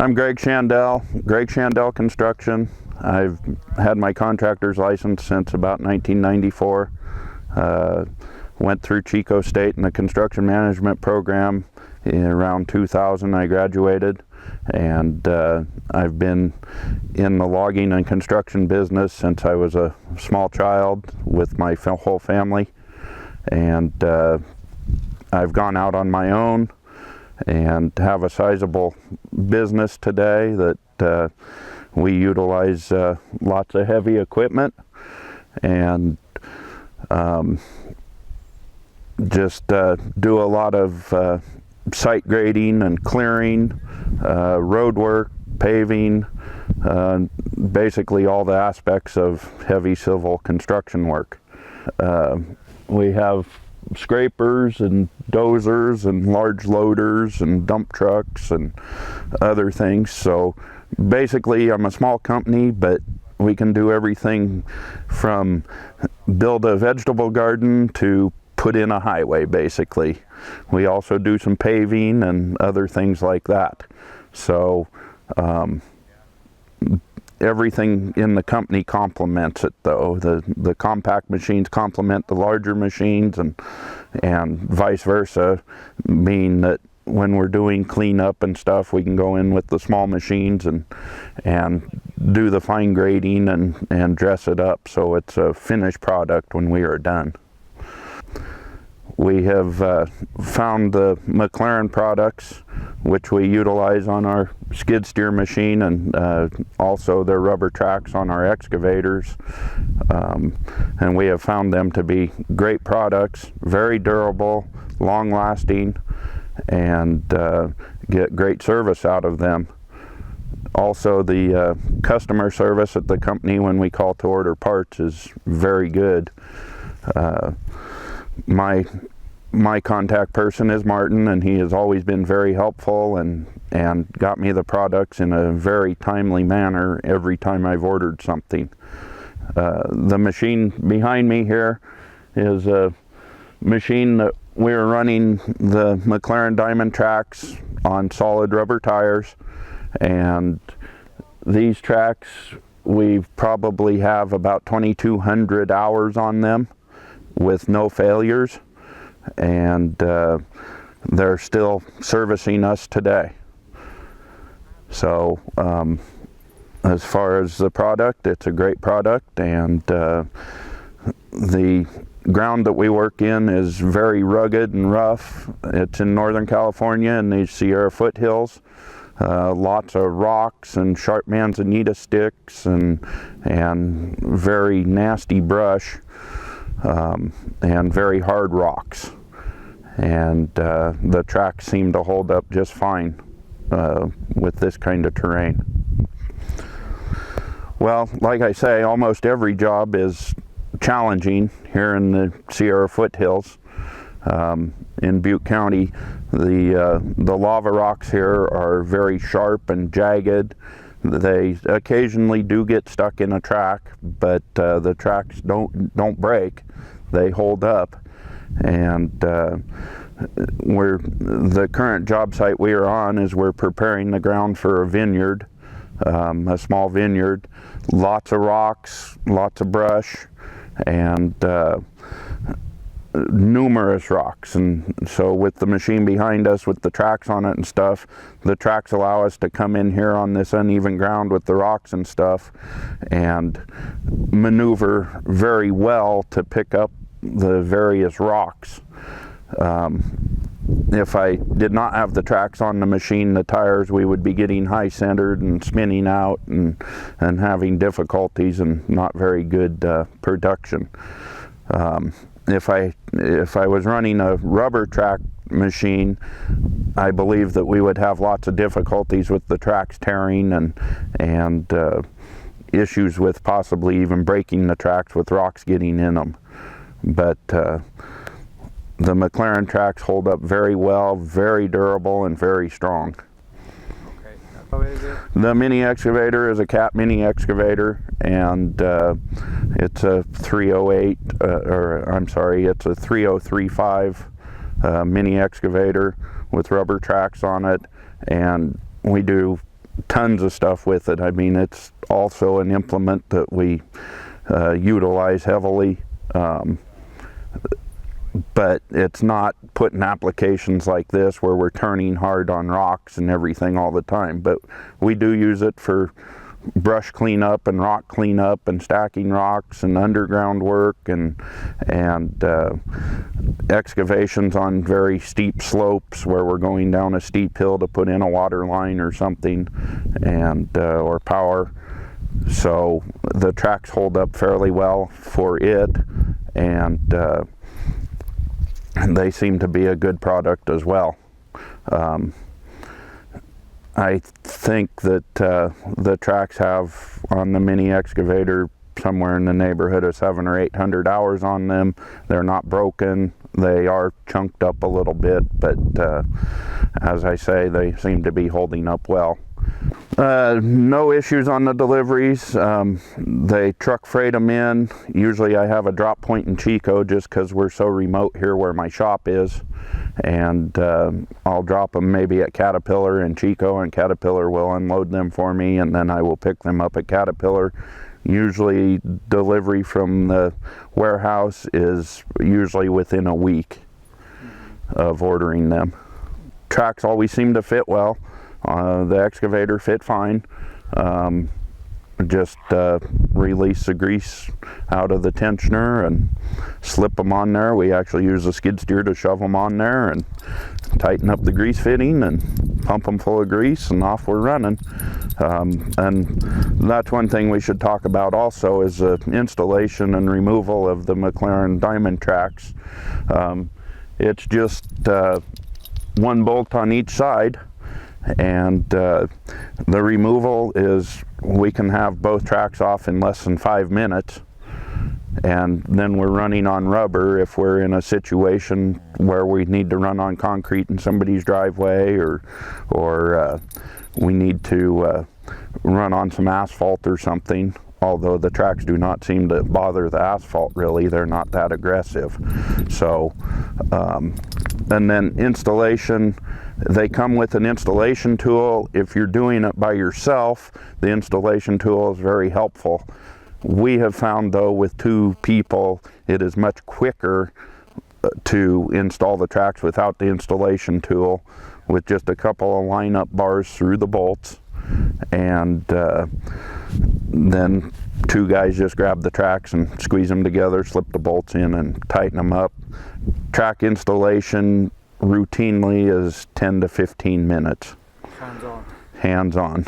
I'm Greg Shandel, Greg Shandel Construction. I've had my contractor's license since about 1994. Went through Chico State in the construction management program. In around 2000 I graduated, and I've been in the logging and construction business since I was a small child with my whole family. And I've gone out on my own and have a sizable business today that we utilize lots of heavy equipment and just do a lot of site grading and clearing, road work, paving, basically all the aspects of heavy civil construction work. We have scrapers and dozers and large loaders and dump trucks and other things. So basically I'm a small company, but we can do everything from build a vegetable garden to put in a highway, basically. We also do some paving and other things like that. So everything in the company complements it, though. The compact machines complement the larger machines, and vice versa, meaning that when we're doing cleanup and stuff, we can go in with the small machines and do the fine grading and dress it up so it's a finished product when we are done. We have found the McLaren products, which we utilize on our skid steer machine, and also their rubber tracks on our excavators. And we have found them to be great products, very durable, long lasting, and get great service out of them. Also, the customer service at the company when we call to order parts is very good. My contact person is Martin, and he has always been very helpful and got me the products in a very timely manner every time I've ordered something. The machine behind me here is a machine that we're running the McLaren Diamond tracks on solid rubber tires, and these tracks we probably have about 2,200 hours on them with no failures, and they're still servicing us today. So as far as the product, it's a great product, and the ground that we work in is very rugged and rough. It's in Northern California in the Sierra foothills. Lots of rocks and sharp manzanita sticks and very nasty brush. And very hard rocks, and the tracks seem to hold up just fine with this kind of terrain. Well, like I say, almost every job is challenging here in the Sierra foothills. In Butte County, the lava rocks here are very sharp and jagged. They occasionally do get stuck in a track, but the tracks don't break. They hold up, and the current job site we are on is we're preparing the ground for a vineyard, a small vineyard. Lots of rocks, lots of brush, and numerous rocks. And so with the machine behind us with the tracks on it and stuff, the tracks allow us to come in here on this uneven ground with the rocks and stuff and maneuver very well to pick up the various rocks. If I did not have the tracks on the machine, the tires, we would be getting high centered and spinning out and having difficulties and not very good production. If I was running a rubber track machine, I believe that we would have lots of difficulties with the tracks tearing and issues with possibly even breaking the tracks with rocks getting in them. But the McLaren tracks hold up very well, very durable, and very strong. Okay. What is it? The mini excavator is a Cat mini excavator, and it's a 308, it's a 3035 mini excavator with rubber tracks on it, and we do tons of stuff with it. I mean, it's also an implement that we utilize heavily, but it's not putting applications like this where we're turning hard on rocks and everything all the time. But we do use it for brush cleanup and rock cleanup and stacking rocks and underground work and excavations on very steep slopes where we're going down a steep hill to put in a water line or something, and or power. So the tracks hold up fairly well for it, and they seem to be a good product as well. I think that the tracks have on the mini excavator somewhere in the neighborhood of 700 or 800 hours on them. They're not broken. They are chunked up a little bit, but as I say, they seem to be holding up well. No issues on the deliveries. They truck freight them in. Usually I have a drop point in Chico just because we're so remote here where my shop is, and I'll drop them maybe at Caterpillar in Chico, and Caterpillar will unload them for me, and then I will pick them up at Caterpillar. Usually delivery from the warehouse is usually within a week of ordering them. Tracks always seem to fit well. The excavator fit fine. Just release the grease out of the tensioner and slip them on there. We actually use a skid steer to shove them on there and tighten up the grease fitting and pump them full of grease, and off we're running. And that's one thing we should talk about also is the installation and removal of the McLaren Diamond tracks. It's just one bolt on each side, and the removal is, we can have both tracks off in less than 5 minutes, and then we're running on rubber if we're in a situation where we need to run on concrete in somebody's driveway, or we need to run on some asphalt or something. Although the tracks do not seem to bother the asphalt really, they're not that aggressive. So, and then installation, they come with an installation tool. If you're doing it by yourself, the installation tool is very helpful. We have found though with 2 people, it is much quicker to install the tracks without the installation tool, with just a couple of line-up bars through the bolts, and then 2 guys just grab the tracks and squeeze them together, slip the bolts in and tighten them up. Track installation routinely is 10 to 15 minutes. Hands on. Hands on.